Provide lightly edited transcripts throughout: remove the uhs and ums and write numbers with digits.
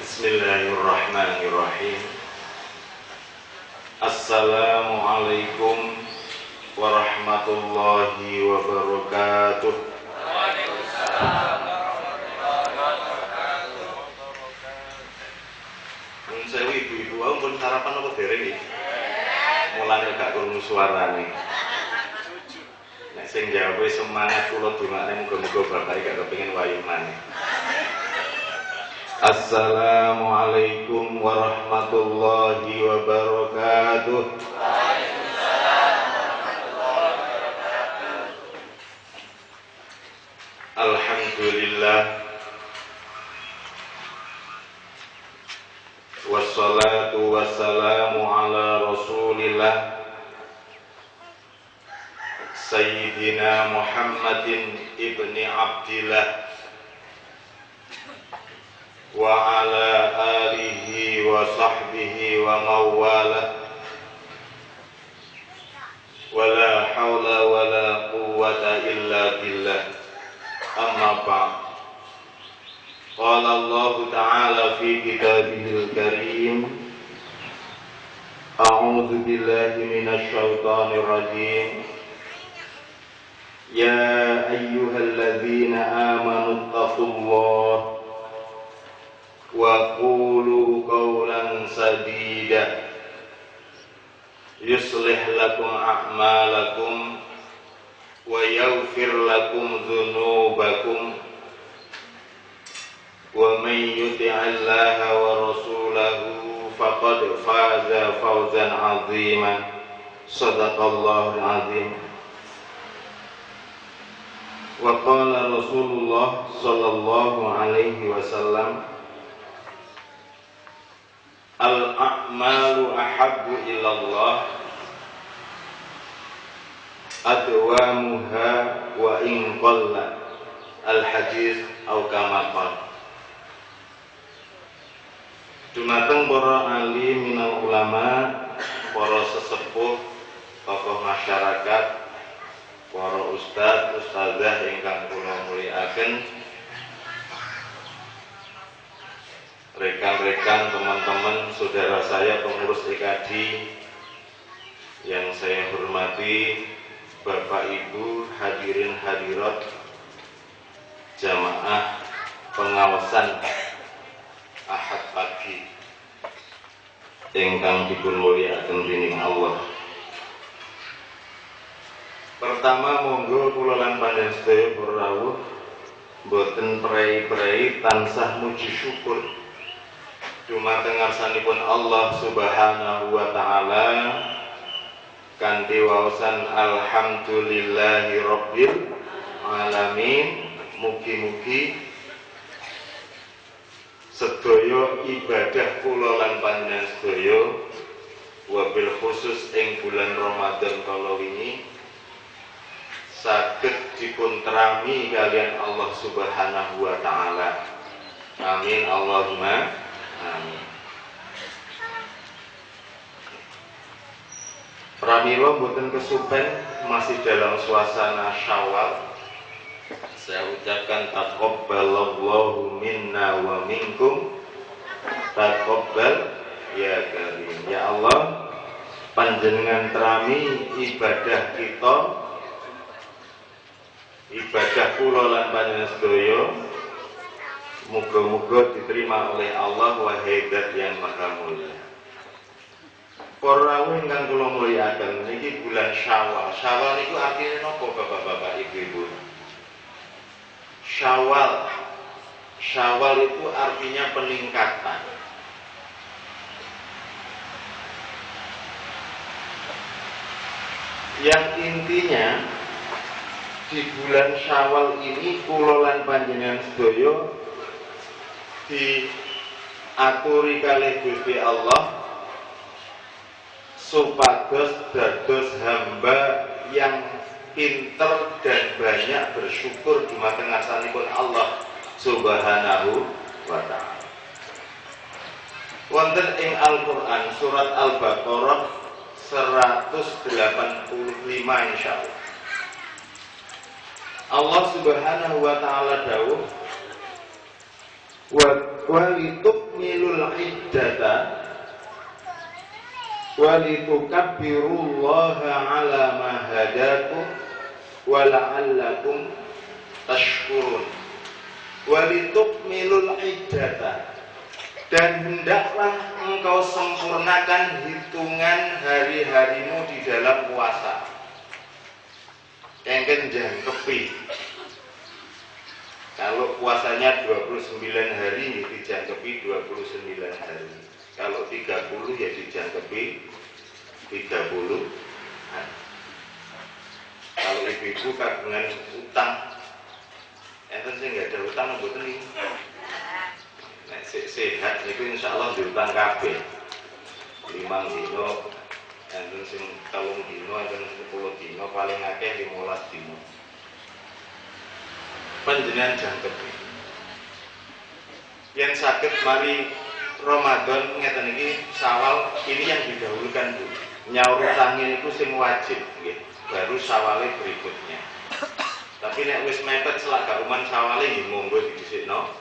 Bismillahirrahmanirrahim. Assalamualaikum warahmatullahi wabarakatuh. Waalaikumsalam warahmatullahi wabarakatuh. Mun sewu ibu-ibu wau pun sarapan apa dereng iki? Mulane gak krungu suarane. Nek sing jawabe semangat kula dongakne muga-muga bapak gak kepengin wayah maneh. Assalamualaikum warahmatullahi wabarakatuh. Waalaikumsalam warahmatullahi wabarakatuh. Alhamdulillah. Wassalatu wassalamu ala Rasulillah Sayyidina Muhammadin ibni Abdillah wa ala alihi wa sahbihi wa mawalah wa la hawla wa la quwwata illa billah. Amma ba'd. Qala Allah Ta'ala fi kitabihil karim, a'udzu billahi minasy syaithanir rajim. Ya ayyuhalladzina amanu taqullaha wa qulu qawlan sadida yuslih lakum a'malakum wa yaghfir lakum dzunubakum wa may yuti'illaha wa rasulahu faqad faza fawzan 'aziman. Shadaqallahul 'azim. Wa qala Rasulullah sallallahu alaihi wasallam, al-a'malu ahabbu ilallah adwamuha wa in qalla. Al-hadis au kama qala. Dumateng para alim minal ulama, para sesepuh, tokoh masyarakat, para ustadz, ustadzah ingkang kula mulyakaken, rekan-rekan, teman-teman, saudara saya pengurus EKD yang saya hormati, Bapak Ibu hadirin hadirat jamaah pengawasan Ahad pagi ingkang dipun mulyakaken dening Allah. Pertama monggo kula lan panjenengan sedaya para rawuh boten prei-prei tansah muji syukur dumateng ngarsanipun Allah Subhanahu wa taala kanthi waosan alhamdulillahi rabbil alamin. Mugi-mugi sedaya ibadah kula lan panjenengan sedaya wabil khusus ing bulan Ramadan kala wingi saged dipun terami kalian Allah Subhanahu wa taala. Amin Allahumma amin. Pramila mboten kesupen masih dalam suasana Syawal. Saya ucapkan taqabbalallahu minna wa minkum. Taqabbal ya karim. Ya Allah, panjenengan terami ibadah kita, ibadah kula lan panjenengan sedaya, muga-muga diterima oleh Allah wahai Zat yang Maha Mulia. Para rawuh ingkang kula mulyakaken, niki bulan Syawal. Syawal niku artine napa Bapak-bapak, Ibu-ibu? Syawal itu artinya peningkatan. Yang intinya di bulan Syawal ini kula lan panjenengan sedaya diaturi kalih Gusti Allah supados dados hamba yang pinter dan banyak bersyukur dumateng ngarsanipun Allah Subhanahu wa taala. Wonten ing Al-Qur'an surat Al-Baqarah 185 insyaallah. Allah Subhanahu wa taala dawuh, wa walitukmilul iddata walitukabbirullaha ala ma hadakum wa la'allakum tashkurun. Walitukmilul iddata, dan hendaklah engkau sempurnakan hitungan hari-harimu di dalam puasa. Engken jangkepi. Kalau puasanya 29 hari, dijangkepi 29 hari. Kalau 30 ya dijangkepi 30 hari. Kalau ibu-ibu kagungan utang, enten sing nggak ada utang mboten niku. Nek sehat niku insyaallah diutang kabeh. 5 dino, enten sing 3 dino, enten 10 dino, paling akeh 15 dino. Panjenengan jangkepi. Yang sakit mari Ramadan ngeten iki Syawal, ini yang didahulukan Bu. Nyaur utangin itu sing wajib nggih. Baru Syawale berikutnya. Tapi nek wis mepet selak garuman Syawale nggih monggo didhisikno.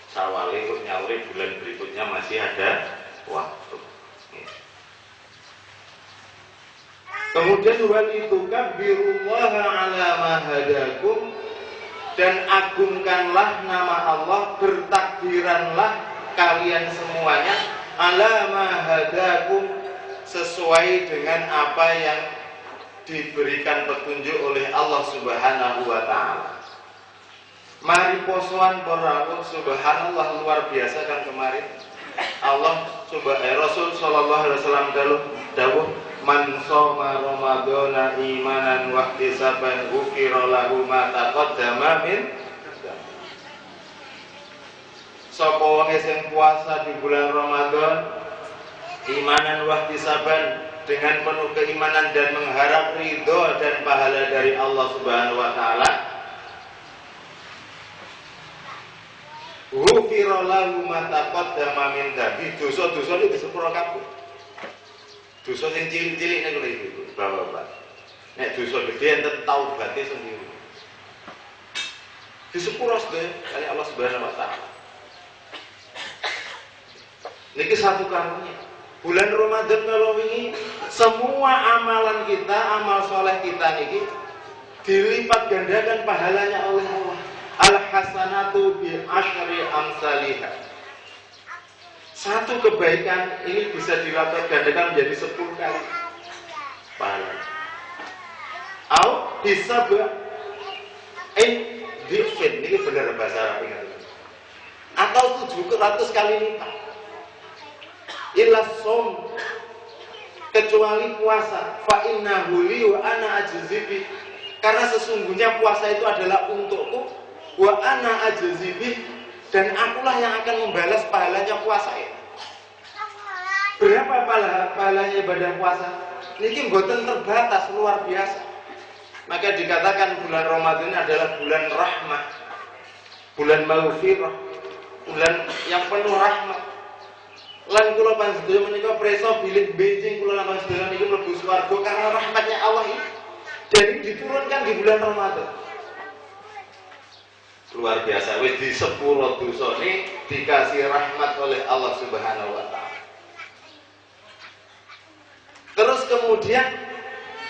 Syawale kok nyaure bulan berikutnya masih ada waktu. Kemudian walitukabbirullaha ala ma hadakum, dan agungkanlah nama Allah, bertakbiranlah kalian semuanya ala ma hadakum, sesuai dengan apa yang diberikan petunjuk oleh Allah Subhanahu wa taala. Mari posoan para subhanallah, luar biasa kan kemarin. Rasul sallallahu alaihi wasallam dawuh man shoma ramadhana imanan wa ihtisaban ghufira lahu ma taqaddama min sapa wong sing puasa di bulan Ramadan imanan wa ihtisaban, dengan penuh keimanan dan mengharap ridho dan pahala dari Allah Subhanahu wa taala, ghufira lahu ma taqaddama min dhanbi, dosa-dosa iki disepuro kabeh. Dosa sing cilik-cilik niku lho Ibu, Bapak-bapak. Nek dosa gede enten taubate sendiri. Disepuro sedaya kali Allah Subhanahu wa taala. Niki satu karunia. Bulan Ramadan kalau ini semua amalan kita, amal soleh kita niki dilipat gandakan pahalanya oleh Allah. Al-hasanatu bi asyri amsalihha. Satu kebaikan ini bisa dilipat gandakan menjadi 10 kali pahala. Au bisa difin, ini benar bahasa Arab ini. Atau 700 kali lipat. Illa som, kecuali puasa, fa innahu li wa ana ajzibi, karena sesungguhnya puasa itu adalah untukku, wa ana ajzibi, dan akulah yang akan membalas pahalanya puasa itu. Berapa pahalanya ibadah puasa? Ini mboten terbatas, luar biasa. Maka dikatakan bulan Ramadan adalah bulan rahmah, bulan maghfirah, bulan yang penuh rahmat. Lan kula panjenengan menika preso bilih benjing kula panjenengan iki mlebu swarga karena rahmatnya Allah ini. Jadi diturunkan di bulan Ramadan. Luar biasa, wis di 10 dosa ini dikasih rahmat oleh Allah Subhanahu wa taala. Terus kemudian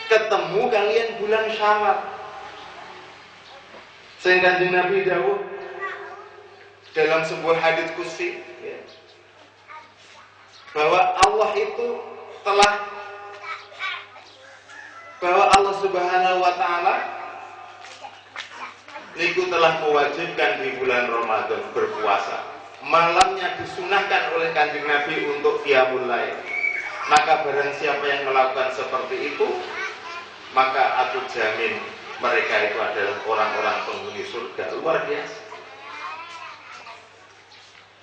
ketemu kalian bulan Syawal. Sehingga Nabi dawuh dalam sebuah hadits qudsi, ya, bahwa Allah Subhanahu wa taala niku telah mewajibkan di bulan Ramadan berpuasa. Malamnya disunahkan oleh Kanjeng Nabi untuk qiyamul lail. Maka barang siapa yang melakukan seperti itu, maka aku jamin mereka itu adalah orang-orang penghuni surga. Luar biasa.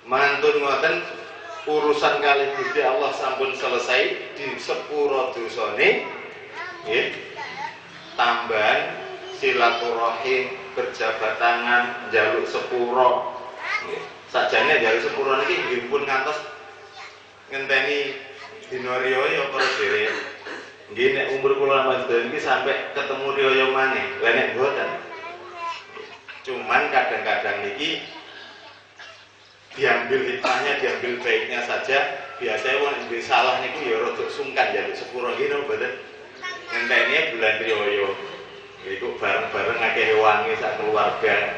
Mantun ngoten, urusan kali Gusti Allah sampun selesai di 10 dosane, nggih. Tambahan silaturahim, berjabat tangan, njaluk sepuro. Nggih. Sakjane njaluk sepuro niki nggih pun ngantos ngenteni dina riyaya apa dhewe. Nggih nek umur kula panjenengan iki sampai ketemu riyaya maneh, lha nek mboten. Cuman kadang-kadang niki diambil hikmahnya, diambil baiknya saja. Biasanya wong duwe salah niku ya rada sungkan ya sepuro iki no mboten. Ngenteni bulan riyaya. Iku bareng-bareng akeh wangi sak keluarga.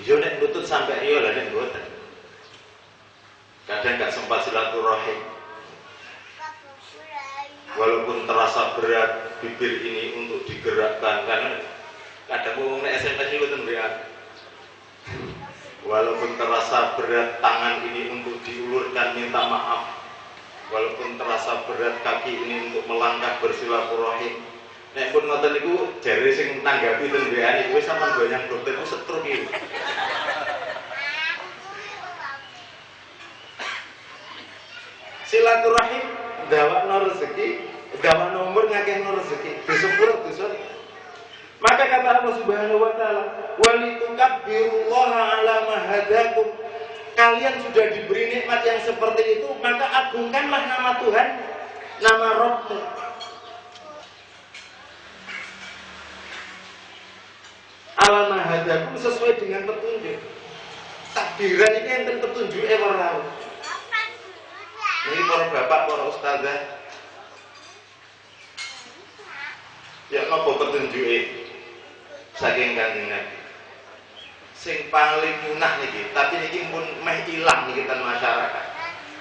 Yo nek nutut sampai riyo lah nek mboten. Kadang gak sempat silaturahim. Walaupun terasa berat bibir ini untuk digerakkan karena kadang wong nek SMP niku mboten berat. Walaupun terasa berat tangan ini untuk diulurkan minta maaf. Walaupun terasa berat kaki ini untuk melangkah bersilaturahim. Nek pun ngoten niku jare sing nanggapi ten WA niku wis sampean goyang dokter ku setruk iki. Silaturahim ndawakno rezeki, ndawakno umur ngakehno rezeki. Disepuro dosa. Maka kata Allah Subhanahu wa taala, "Walitukabbirullaha 'ala ma hadakum." Kalian sudah diberi nikmat yang seperti itu, maka agungkanlah nama Tuhan, nama Rabbmu. Ala ma hadakum sesuai dengan petunjuk. Takbiran ini enten petunjuke ora. Ini para bapak, para ustazah. Ya napa petunjuke? Saking Kanjeng Nabi. Sing paling munah niki, tapi niki pun meh ilang niki ten masyarakat.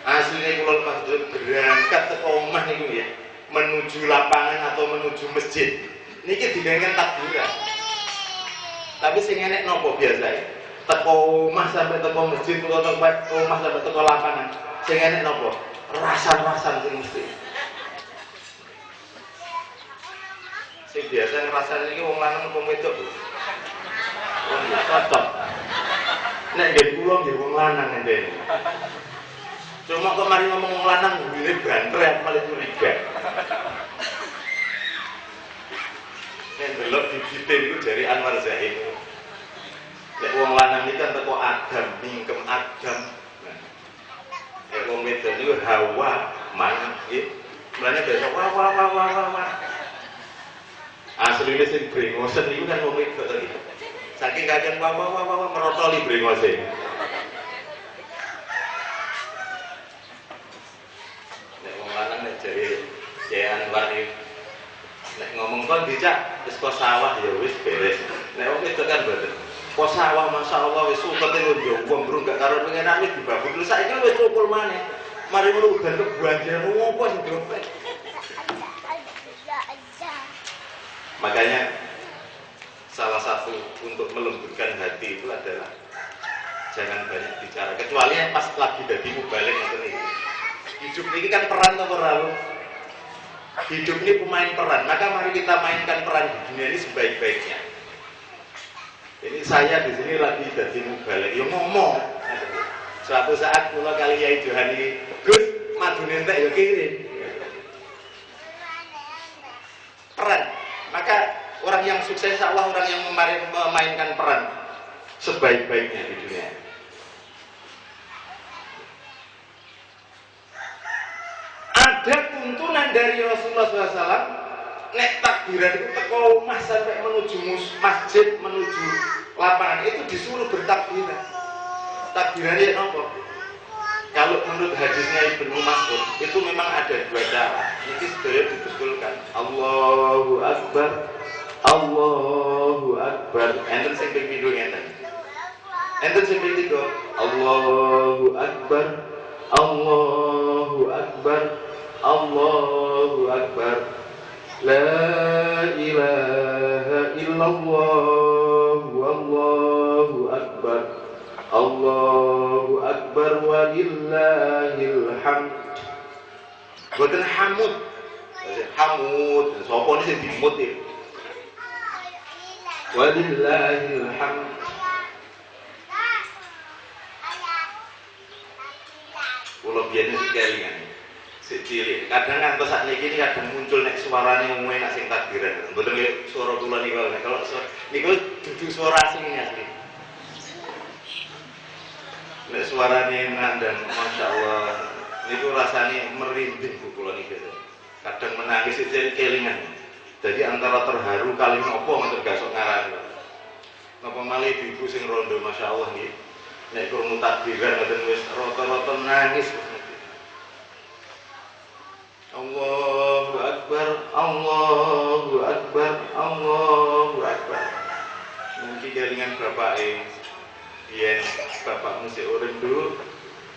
Asline kula maksud berangkat teko omah niku ya, menuju lapangan atau menuju masjid. Niki digangen takbiran. Tapi sing enek napa biasae? Teko omah sampai teko masjid utawa teko omah sampai teko lapangan. Sing enek napa? Rasan-rasan sing mesti. Sing biasa ngrasani iki wong lanang apa wedok, Bu? Wong cocok. Nek nggih kula nggih wong lanang ngene. Cuma kok mari ngomong wong lanang ngene bantret malah curiga. Nek delok bibite niku jari Anwar Zahid. Nek wong lanang iki kan teko Adam, mingkem Adam. Nek wong wedok niku Hawa, man nggih. Mulane besok wah. Asline sing brengosen niku kan wong wedok to iki. Saking kadang wah merotoli brengose. Nek wong lanang nek jare Anwar iki nek ngomong kon dicak wis kok sawah ya wis beres. Nek wong wedok kan mboten. Kok sawah masyaallah wis sukete lho yo wong brung gak karo pengenan wis dibabut. Lha saiki wis cukul maneh. Mari ngono udan kebuanjiran ngopo sing dompet. Makanya salah satu untuk melembutkan hati itu adalah jangan banyak bicara. Kecuali pas lagi dadi mubalik ngoten iki. Hidup ini kan peran atau ora? Hidup ini pemain peran. Maka mari kita mainkan peran di dunia ini sebaik-baiknya. Ini saya di sini lagi dadi mubalik. Yo ngomong. Suatu saat kula kali Yai Johani, Gus, madune entek yo kirim. Peran. Maka orang yang sukses Allah orang yang memainkan peran sebaik-baiknya di dunia. Ada tuntunan dari Rasulullah SAW. Nek takbiran itu teko omah sampai menuju masjid, menuju lapangan itu disuruh bertakbiran. Takbirannya apa? Kalau menurut hadisnya Ibnu Mas'ud itu memang ada dua cara. Ini sedaya dibetulkan. Allahu Akbar, Allahu Akbar. Enten sing ping pindho ngeten. Enten sing ping tiga. Allahu Akbar, Allahu Akbar, Allahu Akbar. La ilaha illallah, wallahu akbar. Allahu Akbar walillahil hamd. Boten hamud. Hamud, sapa ini sing dimut iki? Walillahil hamd. Kula biyen iki kelingan. Sik cilik. Kadang ngantos sakniki kadang muncul nek suarane umum nek sing takbiran. Mboten kaya suara kula niku. Kalau niku dudu suara asline asli. Nek suarane nandang Masya Allah itu rasanya merinding bu kula niki. Kadang menangis itu kelingan. Jadi antara terharu kali nopo ngoten gak sok ngarani. Napa malih ibu sing rondo Masya Allah nggih. nek krungu takbiran ngoten wis rata-rata nangis. Allahu Akbar, Allahu Akbar, Allahu Akbar. Mungkin kelingan bapake yen bapakmu sik urip dulu,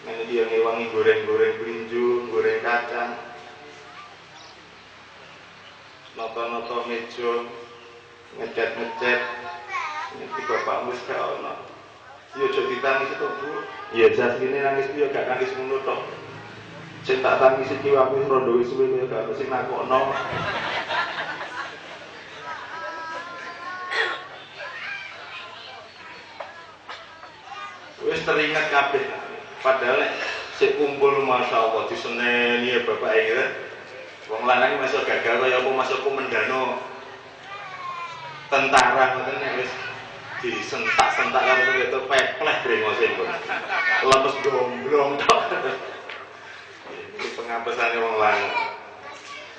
nek dia ngewangi goreng-goreng brinjung, goreng kacang. Nata-nata meja, ngecat-ngecat. Nek bapakmu wis gak ono. Ya aja ditangis to, Bu. Ya jasine nangis yo gak nangis ngono tok. Sing tak tangis iki aku rondo wis suwe kaya gak sing nakokno. Wis teringat kabeh. Padahal sik kumpul masyaallah diseneni ya bapak iki. Wong lanang masuk gagal kaya apa masuk komendano tentara ngoten nek wis disentak-sentak karo itu pepleh brengose pun. Lemes gomblong tok. Iki pengapesane wong lanang.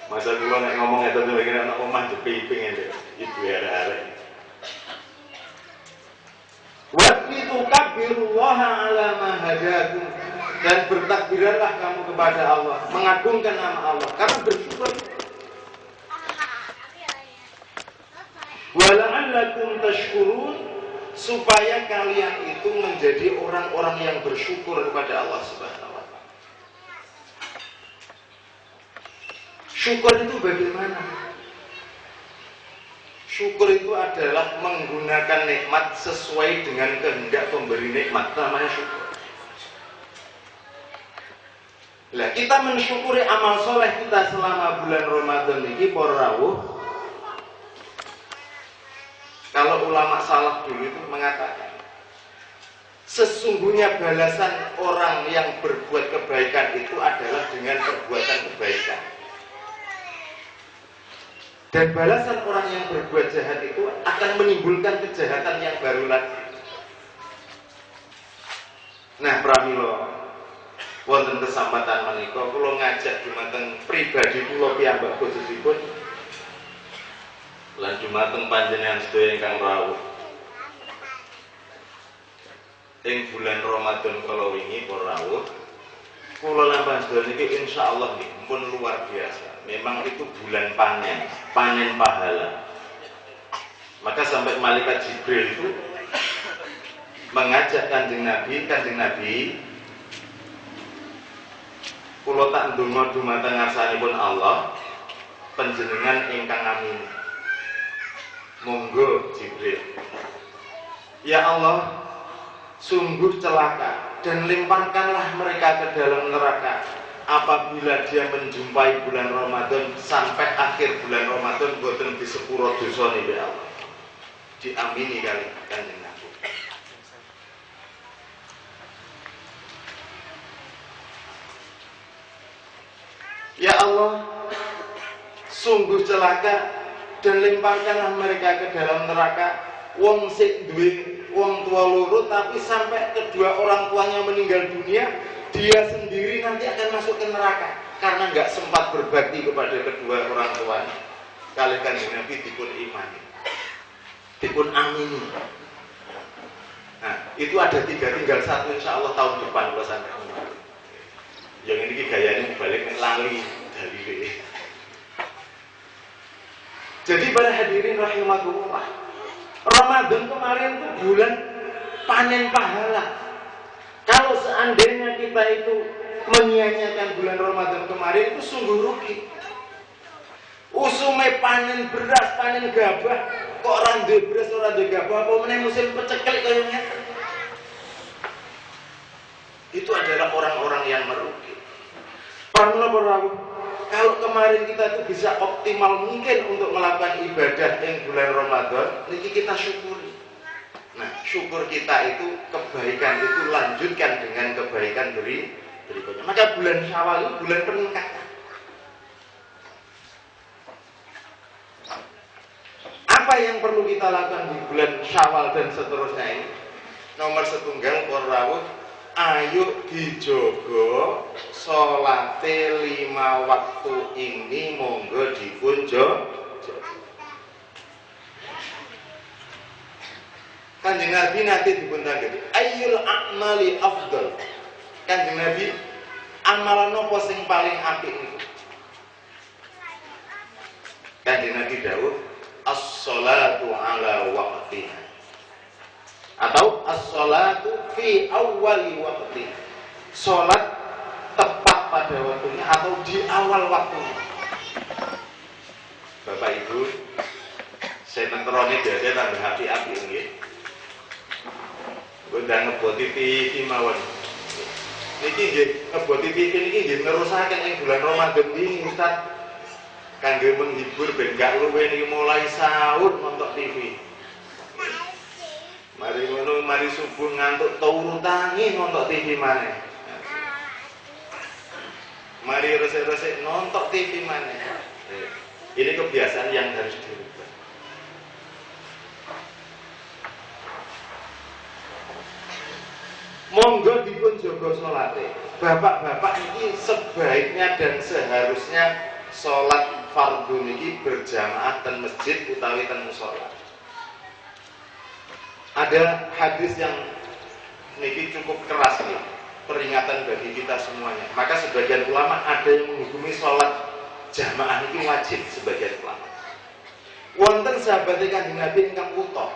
Masa kula nek ngomong ngeten iki nek ana omah jepiping ndek ibu arek-arek. Wa tukabbirullaha ala ma hadakum, dan bertakbirlah kamu kepada Allah, mengagungkan nama Allah karena bersyukur. Wa la'allakum tashkurun, supaya kalian itu menjadi orang-orang yang bersyukur kepada Allah Subhanahu wa taala. Syukur itu bagaimana? Syukur itu adalah menggunakan nikmat sesuai dengan kehendak pemberi nikmat, namanya syukur. Lah kita mensyukuri amal soleh kita selama bulan Ramadan ini para rawuh. Kalau ulama salaf dulu itu mengatakan, sesungguhnya balasan orang yang berbuat kebaikan itu adalah dengan perbuatan kebaikan. Dan balasan orang yang berbuat jahat itu akan menimbulkan kejahatan yang baru lagi. Nah, pramila wonten kesempatan menika kula ngajak dumateng pribadi kula piyambak khususipun lan dumateng panjenengan sedaya ingkang rawuh. Ing bulan Ramadan kala wingi para rawuh, kula lan panjenengan iki insyaallah nggih pun luar biasa. Memang itu bulan panen pahala. Maka sampai malaikat Jibril itu mengajak kanjeng Nabi, kula tak ndonga dumateng ngarsanipun Allah, panjenengan ingkang amin. Monggo Jibril. Ya Allah, sungguh celaka dan lemparkanlah mereka ke dalam neraka apabila dia menjumpai bulan Ramadan sampai akhir bulan Ramadan boten disepuro dosane ya Allah. Diamini kali kanjeng Nabi. Ya Allah, sungguh celaka dan lemparkanlah mereka ke dalam neraka wong sik duwe wong tua loro tapi sampai kedua orang tuanya meninggal dunia, dia sendiri nanti akan masuk ke neraka karena nggak sempat berbakti kepada kedua orang tuanya. Kali kanjeng Nabi dipun imani, dipun amini. Nah, itu ada 3, tinggal 1 insya Allah tahun depan kalau sampai. Yang ini gayanya balik lali dalile. Jadi para hadirin rahimakumullah, Ramadan kemarin itu bulan panen pahala. Kalau seandainya kita itu menyia-nyiakan bulan Ramadan kemarin itu sungguh rugi. Usume panen beras, panen gabah, kok orang duwe beras, orang duwe gabah, apa meneh musim pecekel kaya ngeten. Itu adalah orang-orang yang merugi. Pramila para kalau kemarin kita itu bisa optimal mungkin untuk melakukan ibadah yang bulan Ramadan, niki kita syukuri. Nah, syukur kita itu kebaikan itu lanjutkan dengan kebaikan berikutnya. Maka bulan Syawal itu bulan peningkatan. Apa yang perlu kita lakukan di bulan Syawal dan seterusnya ini? Nomor setunggal para rawuh, ayo dijogo salate 5 waktu ini monggo dipun jogo. Kanjeng Nabi nanti dipun tanggeti, ayyul a'mali afdal. Kanjeng Nabi amalan apa sing paling apik niku? Kanjeng Nabi dawuh as-sholatu ala waqtiha atau as-sholatu fi awwali waqtiha. Salat tepat pada waktunya atau di awal waktunya. Bapak Ibu, saya tenterone dhewe tambah api-api nggih. Udah ngeboti TV mawon. Niki nggih ngeboti TV niki nggih nerusaken ing bulan Ramadan ini Ustaz. Kangge menghibur ben gak luwe niki mulai sahur nonton TV. Mari ngono mari subuh ngantuk turu tangi nonton TV maneh. Mari resik-resik nonton TV maneh. Ini kebiasaan yang harus dirubah. Monggo dipun jaga salate. Bapak-bapak ini sebaiknya dan seharusnya salat fardhu niki berjamaah ten masjid utawi ten musala. Ada hadis yang niki cukup keras nih, peringatan bagi kita semuanya. Maka sebagian ulama ada yang menghukumi salat jamaah ini wajib sebagian ulama. Wonten sahabat Kanjeng Nabi ingkang wuta.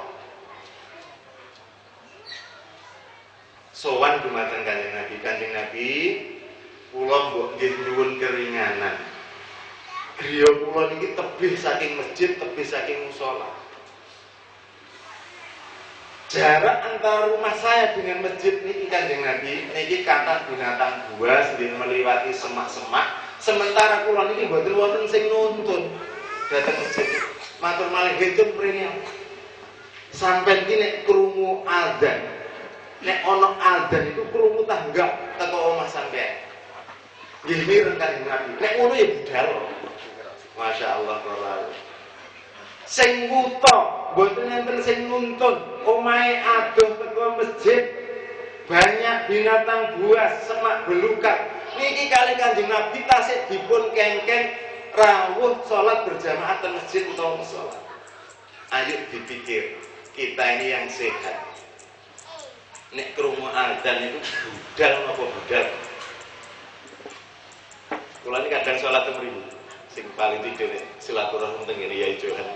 Sowan dumateng Kanjeng Nabi, kula mbok nggih nyuwun keringanan. Griya kula niki tebih saking masjid, tebih saking musala. Jarak antara rumah saya dengan masjid niki Kanjeng Nabi niki kathah binatang buas nggih meliwati semak-semak. Sementara kula niki mboten wonten sing nuntun dateng masjid. Matur malih gedung mrene. Sampeyan iki nek krungu adzan, nek ana adzan itu krungu ta enggak teko omah sampeyan. Nggih mireng Kanjeng Nabi. Nek ngono ya budal. Masyaallah karo. Sing wuta, mboten enten sing nuntun, omahe adoh teko masjid. Banyak binatang buas, semak belukar. Niki kali Kanjeng Nabi tasik dipun kengken rawuh salat berjamaah ten masjid utawa musala. Ayo dipikir, kita ini yang sehat. Nek krungu adzan itu budal napa budal? Kula niki kadang salat teng mriku. Sing paling tidur silaturahmi teng ngene Yai Johan.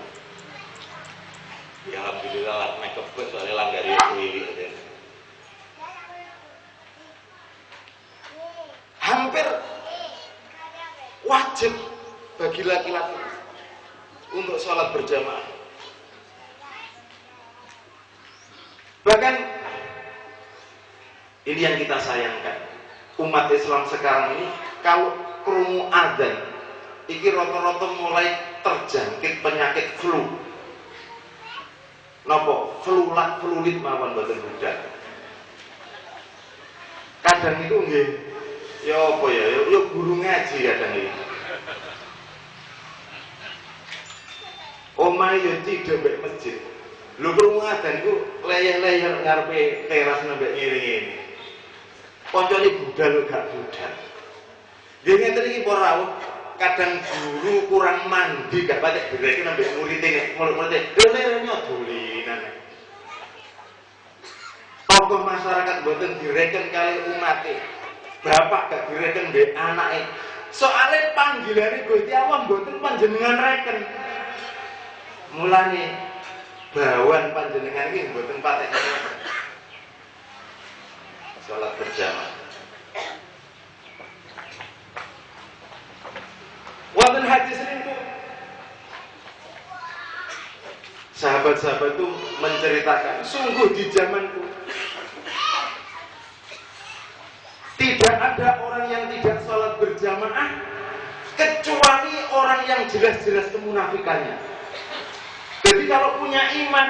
Ya alhamdulillah lah mek kebet soalnya langgari kuwi. Hampir wajib bagi laki-laki untuk sholat berjamaah. Bahkan ini yang kita sayangkan, umat Islam sekarang ini kalau krungu adzan iki rata-rata mulai terjangkit penyakit flu. Napa? Flulit mawon mboten budak. Kadang itu nggih ya apa ya? Ya guru ngaji kadang iki. Omahe yo tidak mbek masjid. Lho krungu adzan iku leyeh-leyeh ngarepe teras nembek ngene-ngene. Koncone budal gak budal. Nggih ngeten iki para rawuh, kadang guru kurang mandi gak patek direken nembek murid-murid. Lha dolinan. Tokoh masyarakat mboten direken kali umate. Bapak gak direken mbek anake. Soale panggilane Gusti Allah mboten panjenengan reken. Mulane bawan panjenengan iki mboten patek salat berjamaah. Wonten hadis niku sahabat-sahabat itu menceritakan, sungguh di zamanku tidak ada orang yang tidak sholat berjamaah kecuali orang yang jelas-jelas kemunafikannya. Jadi kalau punya iman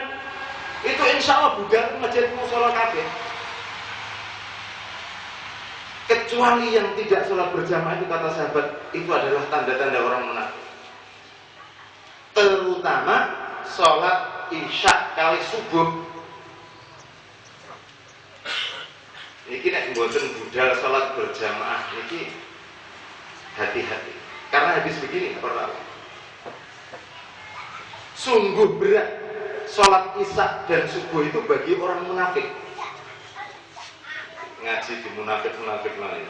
itu insya Allah budal masjid mushola kabeh. Kecuali yang tidak sholat berjamaah itu kata sahabat itu adalah tanda-tanda orang munafik. Terutama sholat isya kali subuh. Niki nek mboten budal sholat berjamaah niki hati-hati. Karena habis begini para sungguh berat sholat isya dan subuh itu bagi orang munafik. ngaji di munafik lain.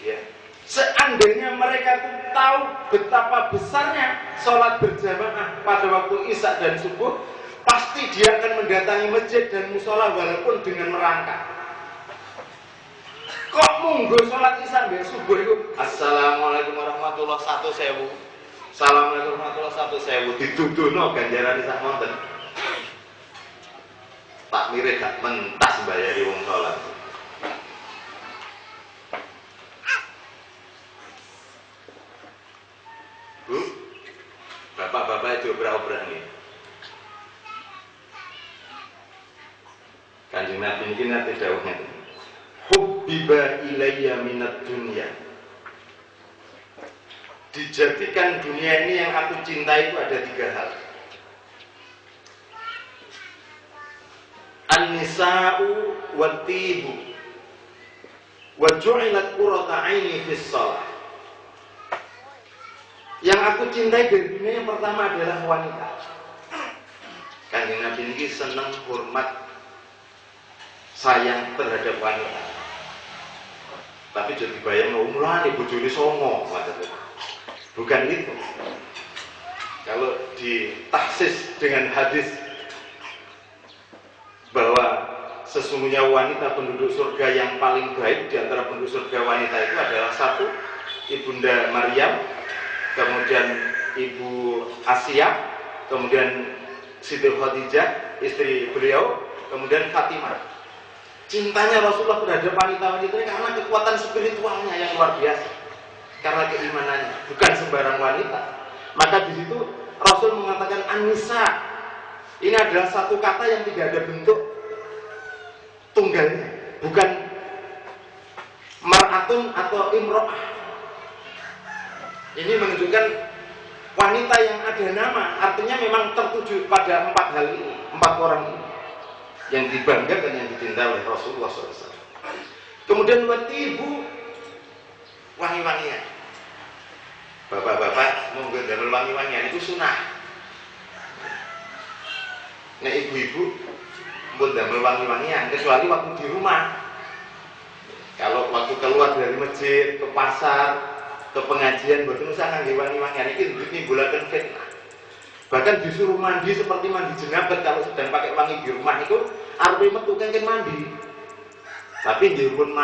Ya. Seandainya mereka tuh tahu betapa besarnya sholat berjamaah pada waktu isya dan subuh, pasti dia akan mendatangi masjid dan musola walaupun dengan merangkak. Kok munggo sholat isya dan subuh itu? Assalamualaikum warahmatullahi wabarakatuh. Assalamualaikum warahmatullahi wabarakatuh. Dituduhno ganjaran sak monten. Tak mirip gak mentas bayari wong sholat. Bu, bapak-bapak itu obrak-obrak nih. Kanjeng Nabi ini nanti dawuhnya. Hubbiba ilayya minad dunya. Dijadikan dunia ini yang aku cintai itu ada 3 hal. An-nisa'u wat-tibu wa ju'ilat qurratu 'aini fis shalah. Yang aku cintai dari dunia yang pertama adalah wanita. Kanjeng Nabi ini senang, hormat, sayang terhadap wanita. Tapi jadi bayang mulane bojone songo, bukan itu. Kalau ditahsis dengan hadis bahwa sesungguhnya wanita penduduk surga yang paling baik di antara penduduk surga wanita itu adalah 1 Ibunda Maryam, kemudian Ibu Asia, kemudian Siti Khadijah istri beliau, kemudian Fatimah. Cintanya Rasulullah terhadap wanita-wanita ini karena kekuatan spiritualnya yang luar biasa, karena keimanannya, bukan sembarang wanita. Maka di situ Rasul mengatakan an-nisa. Ini adalah satu kata yang tidak ada bentuk tunggalnya, bukan mar'atun atau imro'ah. Ini menunjukkan wanita yang ada nama, artinya memang tertuju pada 4 hal ini, 4 orang ini yang dibanggakan, yang dicintai oleh Rasulullah SAW. Kemudian watibu, wangi-wangian. Bapak-bapak menggunakan wangi-wangian itu sunnah. Nah ibu-ibu menggunakan wangi-wangian kecuali waktu di rumah. Kalau waktu keluar dari masjid ke pasar, ke pengajian, buat usah ngangge wangi-wangian itu menimbulkan fitnah. Bahkan disuruh mandi seperti mandi jenabat kalau sedang pakai wangi di rumah itu arep metu kengken mandi. Tapi njupun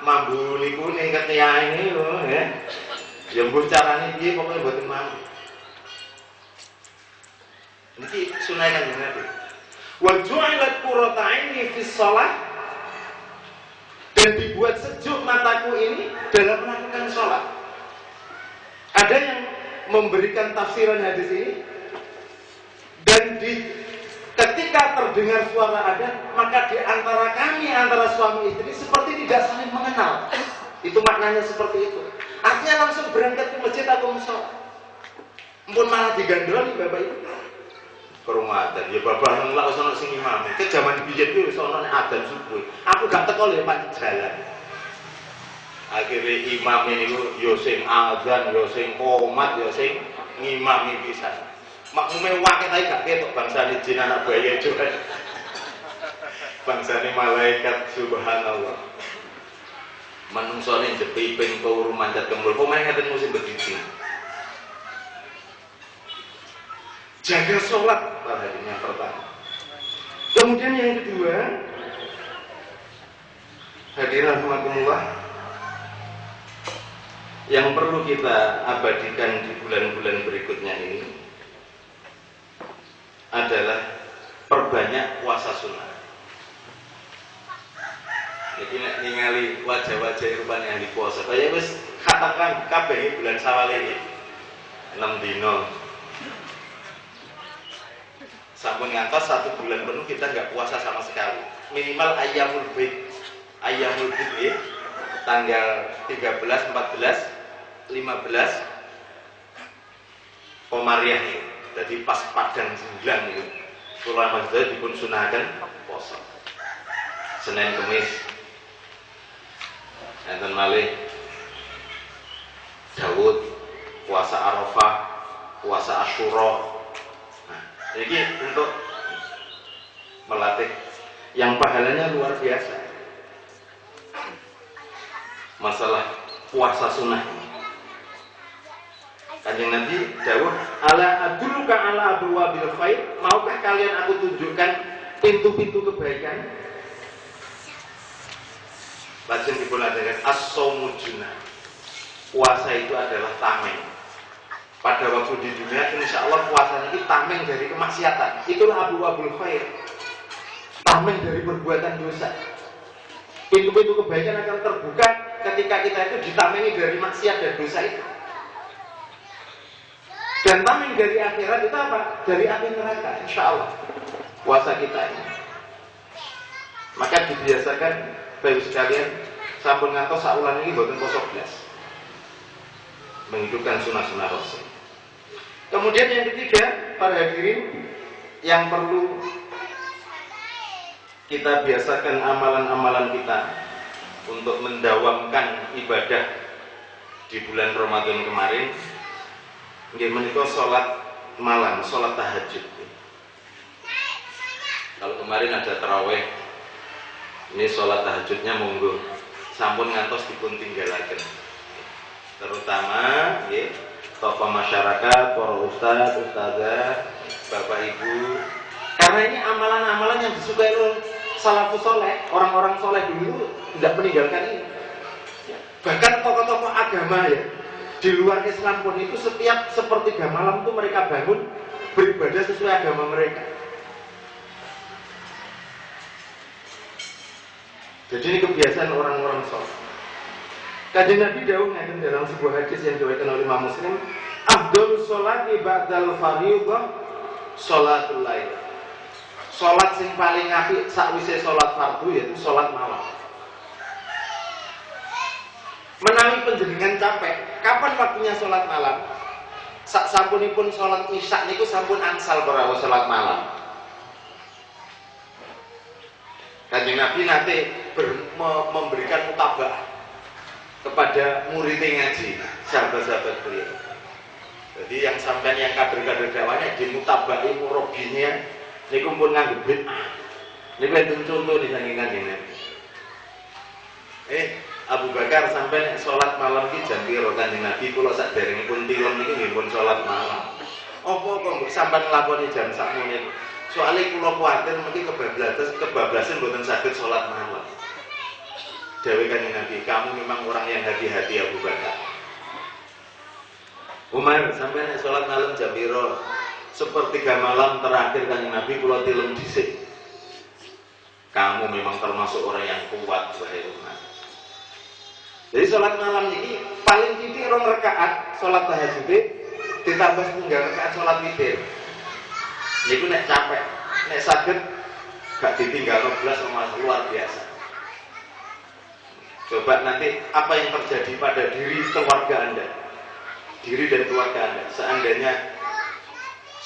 mambu niku ning ketiake ini lho ya. Ya mbok carane piye pokoke mboten mambu. Niki sunah Kanjeng Nabi. Wa ju'ilat qurratu 'aini fis shalah, dan dibuat sejuk mataku ini dalam melakukan sholat. Ada yang memberikan tafsiran hadis ini, dan ketika terdengar suara adzan, maka di antara kami, antara suami istri seperti tidak saling mengenal. Itu maknanya seperti itu. Artinya langsung berangkat ke masjid atau musola. Mpun malah digandoli bapak ibu. Ke rumah adzan, ya bapak ngelak sono sing imam. Ke zaman biyen kuwi sono adzan subuh. Aku gak teko lho Pak jalan. Akhirnya imam ini yo sing adzan, yo sing qomat, yo sing ngimami pisan. Makmume wakil ae gak ketok bangsane jin anak bayi juga. Bangsane malaikat subhanallah. Manungsane jepi ping turu manjat kemul. Pemain ngaten musim begitu. Jaga sholat pada yang pertama. Kemudian yang kedua, hadirin rahimakumullah, yang perlu kita abadikan di bulan-bulan berikutnya ini adalah perbanyak puasa sunnah. Jadi ningali wajah-wajah rupanya yang dipuasa. Saya wis katakan kabeh bulan Syawal ini 6 dino. Sampun ngantos 1 bulan penuh kita nggak puasa sama sekali. Minimal ayyamul bid. Ayyamul bid tanggal 13, 14, 15 Komariah itu. Jadi pas padang 9 itu. Ulama mazhab dipun sunahkan puasa. Senin Kamis. Enten malih Daud puasa Arafah, puasa Asyura. Nah, ini untuk melatih yang pahalanya luar biasa. Masalah puasa sunnah. Kanjeng Nabi dawuh, ala adulluka ala abwabil khair, maukah kalian aku tunjukkan pintu-pintu kebaikan? Lajeng dipun-ajarkan as-shaumu junnah. Puasa itu adalah tameng. Pada waktu di dunia, insya Allah puasanya itu tameng dari kemaksiatan. Itulah abwabul khair. Tameng dari perbuatan dosa. Pintu-pintu kebaikan akan terbuka ketika kita itu ditamengi dari maksiat dan dosa itu. Dan tameng dari akhirat itu apa? Dari api neraka, insya Allah. Puasa kita ini. Maka dibiasakan Bapak sekalian, sampun ngantos saulan ini boten poso blas. Menghidupkan sunnah-sunnah Rasul. Kemudian yang ketiga, para hadirin, yang perlu kita biasakan amalan-amalan kita untuk mendawamkan ibadah di bulan Ramadan kemarin, nggih menika salat malam, salat tahajud. Kalau kemarin ada tarawih, ini sholat tahajudnya monggo sampun ngantos dipun tinggalaken. Terutama nggih tokoh masyarakat, para ustaz, ustazah, bapak ibu. Karena ini amalan-amalan yang disukai oleh salafus soleh, orang-orang soleh dulu tidak meninggalkan ini. Bahkan tokoh-tokoh agama ya di luar Islam pun itu setiap sepertiga malam itu mereka bangun beribadah sesuai agama mereka. Jadi ini kebiasaan orang-orang soleh. Kanjeng Nabi dawuh ngeten dalam sebuah hadis yang diriwayatkan oleh Imam Muslim, afdhalus sholati ba'dal fardhiyah sholatul lail. Salat sing paling apik sakwise salat fardu yaitu salat malam. Menawi panjenengan capek, kapan waktunya salat malam? Sak sampunipun salat isya niku sampun angsal para salat malam. Kanjeng Nabi nanti memberikan mutabah kepada muridnya ngaji, sahabat-sahabat beliau. Jadi yang sampai yang kader-kader dakwahnya dimutabai murabinya, ini kumpul nganggo bid'ah. Ini bentuk contoh di saking Kanjeng Nabi. Abu Bakar sampai sholat malam ki jam piro Kanjeng Nabi kula saderengipun tilem niki nggih pun sholat malam. Apa kok sampean nglakoni jam sakmene? Soalnya kula kuwatir mungkin kebablasan mboten saged sholat malam. Dawuh Kanjeng Nabi, kamu memang orang yang hati-hati Abu Bakar. Umar sampai sholat malam jam piro? Sepertiga malam terakhir Kanjeng Nabi kula tilem dhisik. Kamu memang termasuk orang yang kuat wahai Umar. Jadi sholat malam ini paling titik 2 rakaat sholat tahajud ditambah 3 rakaat sholat witir. Niku nek capek, nek saged gak ditinggal 12 luar biasa. Coba nanti apa yang terjadi pada diri keluarga Anda, diri dan keluarga Anda, seandainya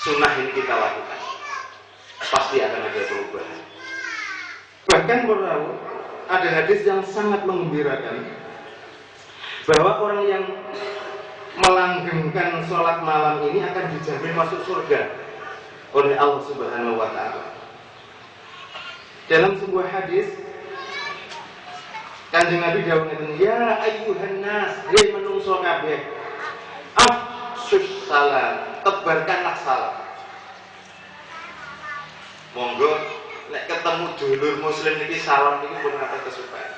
sunnah ini kita lakukan, pasti akan ada perubahan. Bahkan ada hadis yang sangat menggembirakan bahwa orang yang melanggengkan sholat malam ini akan dijamin masuk surga oleh Allah Subhanahu wa Ta'ala. Dalam sebuah hadis, Kanjeng Nabi dawuh ngeten, ya ayyuhan nas, hei menungso kabeh, afsus salam, tebarkanlah salam. Monggo nek ketemu dulur muslim niki salam niki pun ngate kesupen.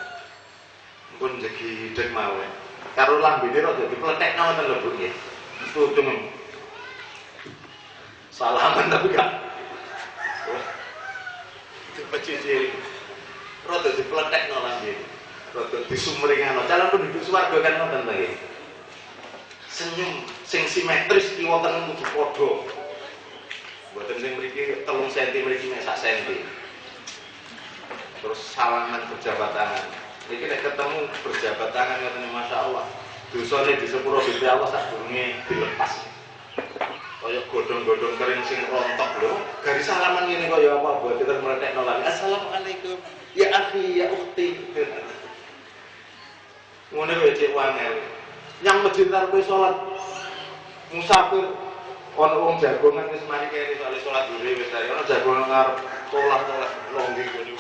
Pun jegi hideg mawon. Karo lambene rada dipletekno ngoten lho Bu nggih. Tutung. Salaman tapi gak. Cepet-cepet. Rada dipletekno lambene. Rada disumringano. Calon penduduk swarga kan ngoten nggih. Senyum sing simetris kiwa teng kudu padha. Mboten sing mriki 3 cm mriki mek 1 cm. Terus salaman berjabat tangan. Niki nek ketemu berjabat tangan ngoten Masya Allah. Dosane di sepuro Gusti Allah sadurunge dilepas. Kaya godhong-godhong kering sing rontok lho. Garis salaman ngene kaya apa buat kita meletekno lagi. Assalamualaikum. Ya akhi, ya ukhti. Ngono kaya cek wangel. Yang masjid arep salat musafir ana wong jagongan wis mari kene soal salat dhewe wis dari ana jagongan ngarep tolak-tolak longge kene.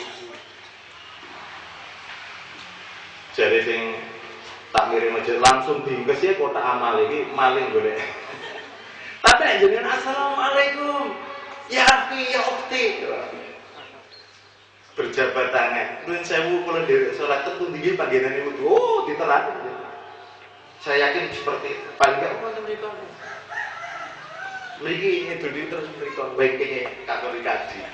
Jadi sing tak ngirim aja langsung diingkes ya kotak amal iki maling golek. Tapi nek jenengan assalamualaikum ya akhi ya ukhti. Berjabat tangan. Nuwun sewu kula nderek salat tentu nggih panggenane wudu. Oh, diterang. Saya yakin seperti itu. Paling enggak apa mereka. Mriki ngeduli terus mereka baiknya Katolik kaji.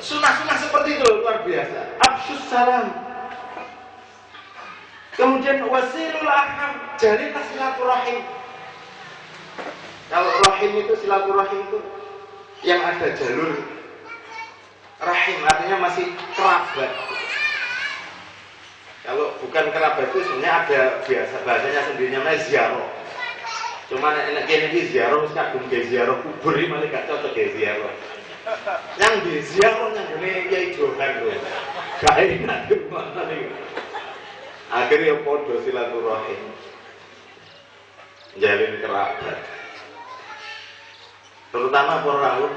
Sunah-sunah seperti itu luar biasa. Absus salam. Kemudian wasilul arham, jalinlah silaturahim. Kalau rahim itu silaturahim itu yang ada jalur rahim, artinya masih kerabat. Kalau bukan kerabat itu sebenarnya ada biasa bahasanya sendiri namanya ziarah. Cuma enak gini ziarah wis kagum ge ziarah kubur iki malah gak cocok ge ziarah. Yang di ziarah yang ini Kiai Johan lho. Gak enak gimana nih. Akhirnya podo silaturahim. Jalin kerabat. Terutama para rawuh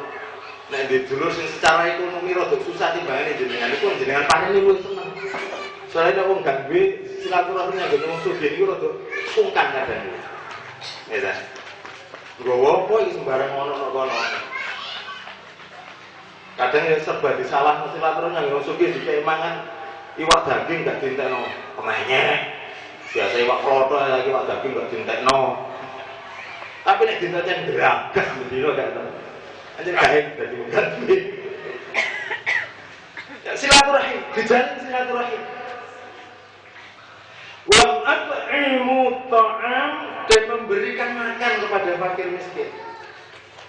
nek di dulur sing secara ekonomi rada susah timbangane jenengan iku jenengan panen luwih seneng. Soalnya nek wong gak duwe silaturahim nang wong sugih niku rada sungkan kadang. Ya ta. Nggowo apa iki sembarang ono nang kono. Kadang ya serba disalah silaturahim nang wong sugih dikek mangan iwak daging gak dientekno pemenyek. Biasa iwak klothok lagi iwak daging gak dientekno. Tapi nek dinten geragas mendino gak tau. Anjir gawe dadi mengganti. Ya silaturahim, dijalin silaturahim. Wa at'imu ta'am, dan memberikan makan kepada fakir miskin.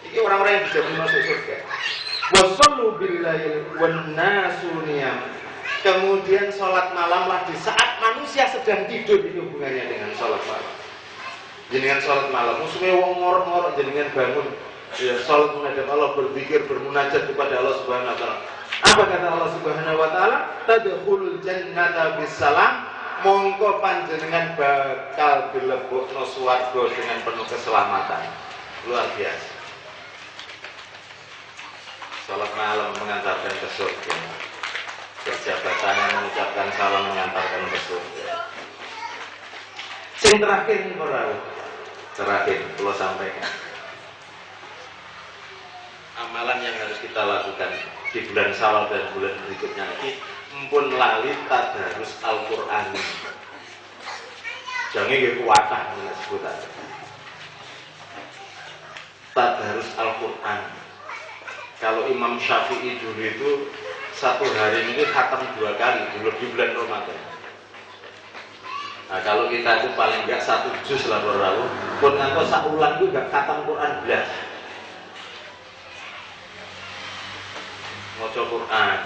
Ini orang-orang yang bisa masuk surga. Wa shallu billail wan nasu niyam. Kemudian sholat malamlah di saat manusia sedang tidur, itu hubungannya dengan sholat malam. Jenengan sholat malam, musuhnya wong ngorok-ngorok jenengan bangun, ya sholat menghadap Allah, berzikir, bermunajat kepada Allah Subhanahu Wa Taala. Apa kata Allah Subhanahu Wa Taala? Tadkhulul jannata bisalam, mongko panjenengan bakal dilebokno swarga dengan penuh keselamatan. Luar biasa. Sholat malam mengantarkan ke surga. Berjabat tangan mengucapkan salam mengantarkan ke surga. Sing terakhir nih para terakhir kalau sampaikan amalan yang harus kita lakukan di bulan Syawal dan bulan berikutnya ini mumpun lali tadarus Al-Qur'an. Jangan kekuatan disebut aja. Tadarus Al-Qur'an. Kalau Imam Syafi'i dulu itu satu hari ini khatam 2 kali dulu di bulan Ramadan. Nah kalau kita itu paling enggak 1 juz lah berlalu, pun ngantos saulan itu enggak khatam Quran belas. Maca Quran,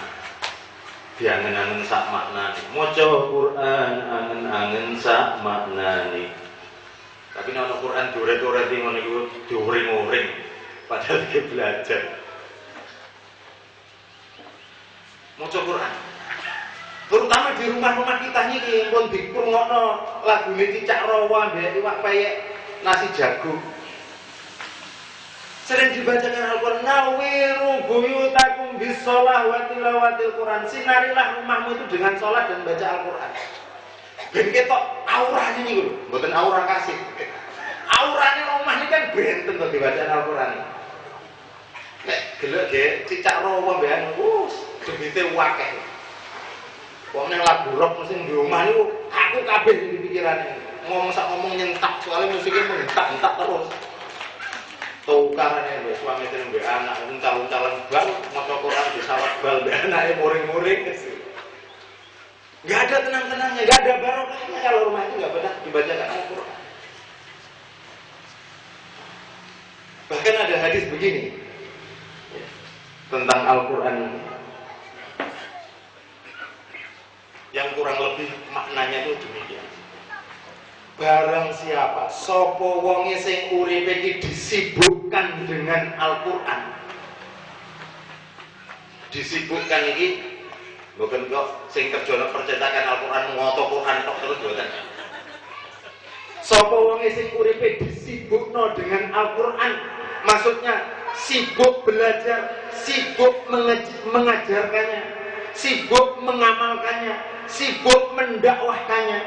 diangen-angen sak maknane. Maca Quran angen-angen sak maknane. Tapi nek ana Quran dore-dore ngono iku diuring-uring padahal iki belajar. Maca Quran. Terutama di rumah-rumah kita ini pun dikrungokno lagune Cicak Rawa mbek iwak peyek nasi jagung. Sering dibacakan Al-Qur'an, nawiru buyutakum bisolah wa tilawatil Qur'an. Sinarilah rumahmu itu dengan sholat dan baca Al-Qur'an. Ben ketok aurane niku lho, mboten aura kasih. Aurane rumah ini kan benten to dibaca Al-Qur'an. Nek gelek ge Cicak Rawa mbekan debite akeh. Wong ning lagu rock mesti di omah niku aku kabeh di pikirane. Ngomong sak ngomong nyentak soalnya musiknya mentak-entak terus. Tukarane mbek suami sing mbek anak calon-calon bal maca Quran disawat bal mbek anake muring-muring. Enggak ada tenang-tenangnya, enggak ada barokahnya kalau rumah itu enggak pernah dibacakan Al-Qur'an. Bahkan ada hadis begini tentang Al-Qur'an ini. Yang kurang lebih maknanya itu demikian. Barang siapa sapa wonge sing uripe iki disibukkan dengan Al-Qur'an. Disibukkan iki bukan kok sing kerjane percetakan Al-Qur'an ngoto Qur'an tok terus mboten. Sapa wonge sing uripe disibukno dengan Al-Qur'an, maksudnya sibuk belajar, sibuk mengajarkannya. sibuk mengamalkannya, sibuk mendakwahkannya,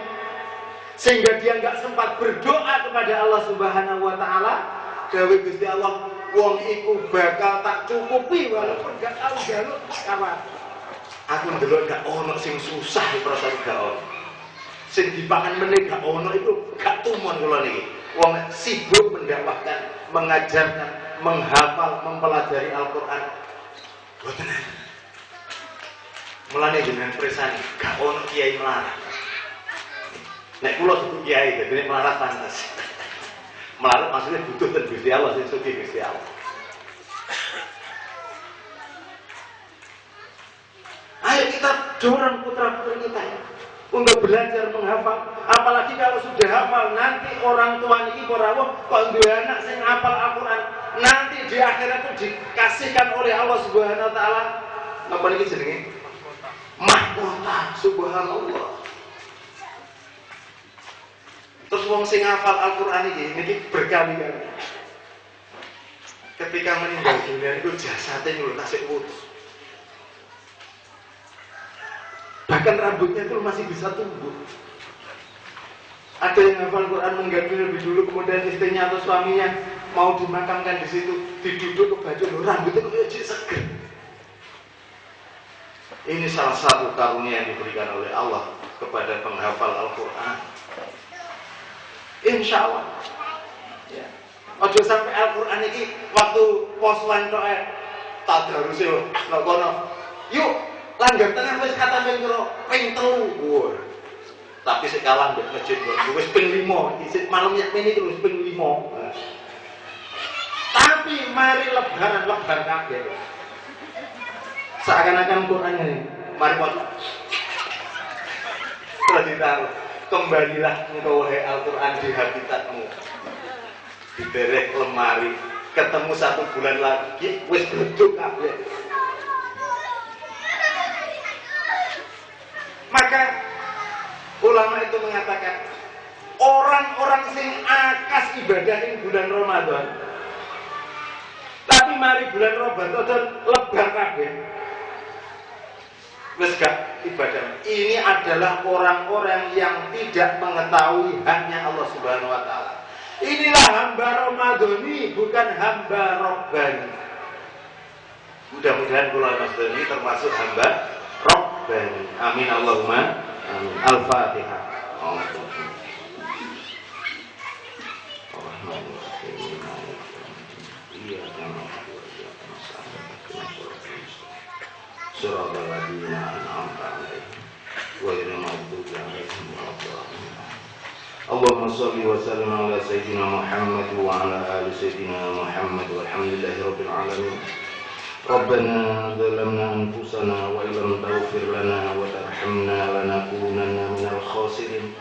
sehingga dia nggak sempat berdoa kepada Allah Subhanahu wa taala. Dawuh Gusti Allah, wong iku bakal tak cukupi walaupun gak tau jaluk kawan. Aku ndelok gak ono sing susah perasaan gak ono. Sing dipakan meneh gak ono itu gak tumon kula niki. Wong sibuk mendakwahkan, mengajarkan, menghafal, mempelajari Al-Qur'an. Boten. Mulane jenengan presani gak ono kiai melarat. Nek kula dudu kiai dadi melarat pantes. Melarat maksudnya butuh dan Gusti Allah, sing sugih Gusti Allah. Ayo kita dorong putra-putri kita ya, untuk belajar menghafal. Apalagi kalau sudah hafal, nanti orang tua ini rawuh kok duwe anak sing hafal Al-Qur'an. Nanti di akhirat itu dikasihkan oleh Allah Subhanahu wa taala apa niki jenenge? Mahkota. Subhanallah. Terus wong sing hafal Al-Qur'an niki berkali-kali. Ketika meninggal dunia itu jasadnya lho tasik putus. Bahkan rambutnya itu masih bisa tumbuh. Ada yang hafal Quran meninggal dunia lebih dulu, kemudian istrinya atau suaminya mau dimakamkan di situ, diduduk ke baju, rambutnya kok jadi seger. Ini salah satu karunia yang diberikan oleh Allah kepada penghafal Al-Qur'an. Insya Allah. Ya. Ojo sampai Al-Qur'an ini waktu poswan tok tadarus yo nek kono. Yuk, langgar tengah wis kata ping ping 3. Wah. Tapi sekalang mbek masjid wis ping 5, isih malam yak mene terus ping 5. Tapi mari lebaran kabeh. Seakan-akan Quran ini mari waca. Berarti tahu. Kembalilah engkau wahai Al-Quran di habitatmu, di derek lemari, ketemu 1 bulan lagi wis beduk kabeh. Maka ulama itu mengatakan orang-orang sing akas ibadah ing bulan Ramadan, tapi mari bulan Ramadan lebar kabeh wis gak ibadah. Ini adalah orang-orang yang tidak mengetahui haknya Allah Subhanahu wa taala. Inilah hamba Ramadhani, bukan hamba Rabbani. Mudah-mudahan kula Mas Dani termasuk hamba Rabbani. Amin Allahumma amin. Al-Fatihah. Surah Al-Ladina an'amta 'alaihim ghairil maghdubi 'alaihim waladdallin. Allahumma shalli wa sallim ala sayyidina Muhammad wa ala ali sayyidina Muhammad walhamdulillahi rabbil alamin. Rabbana zalamna anfusana wa illam taghfir lana wa tarhamna lanakunanna minal khasirin.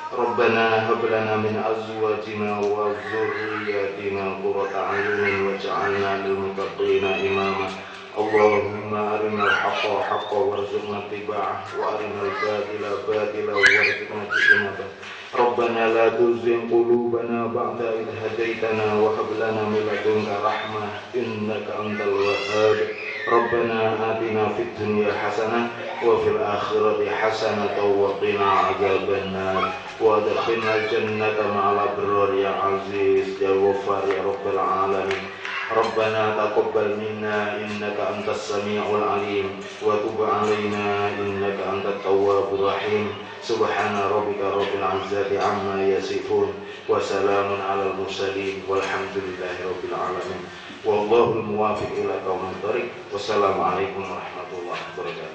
Rabbana hab lana min azwajina wa dhurriyyatina qurrata a'yunin waj'alna lil muttaqina imama. Allahumma arinal haqqa haqqan warzuqna ittiba'ah wa arinal batila batila warzuqna ijtinabah. Rabbana la tuzigh qulubana ba'da idh hadaytana wa hab lana min ladunka rahmah innaka antal wahhab. Rabbana atina fid dunya hasanah wa fil akhirati hasanah wa qina adzabannar wa adkhilna jannata ma'al abrar ya aziz ya ghaffar ya rabbal alamin. Rabbana taqabbal minna innaka antas sami'ul alim wa tub 'alaina innaka antat tawwabur rahim. Subhana rabbika rabbil 'izzati 'amma yasifun wa salamun 'alal mursalin walhamdulillahi rabbil alamin. Wallahul muwaffiq ila aqwamit thoriq. Wassalamu alaikum warahmatullahi wabarakatuh.